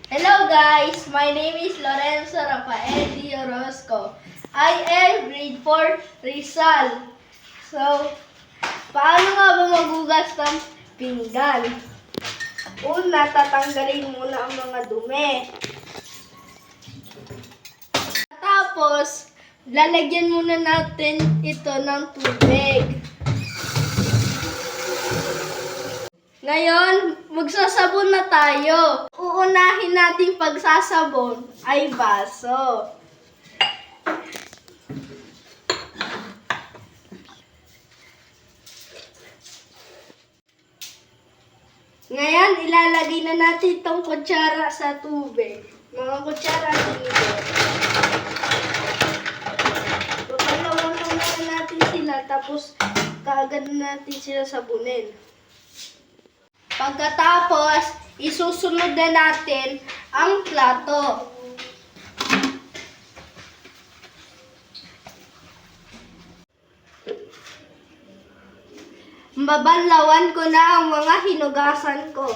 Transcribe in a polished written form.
Hello guys, my name is Lorenzo Rafael D. Orozco. I am grade 4 Rizal. So, paano nga ba magugas ng pinggan? Una, tatanggalin muna ang mga dumi. Tapos, lalagyan muna natin ito ng tubig. Ngayon, magsasabon na tayo. Uunahin natin pagsasabon ay baso. Ngayon, ilalagay na natin itong kutsara sa tubig. Mga kutsara dito. Papalawan na natin sila, tapos kaagad natin sila sabunin. Pagkatapos, isusunod na natin ang plato. Babanlawan ko na ang mga hinugasan ko.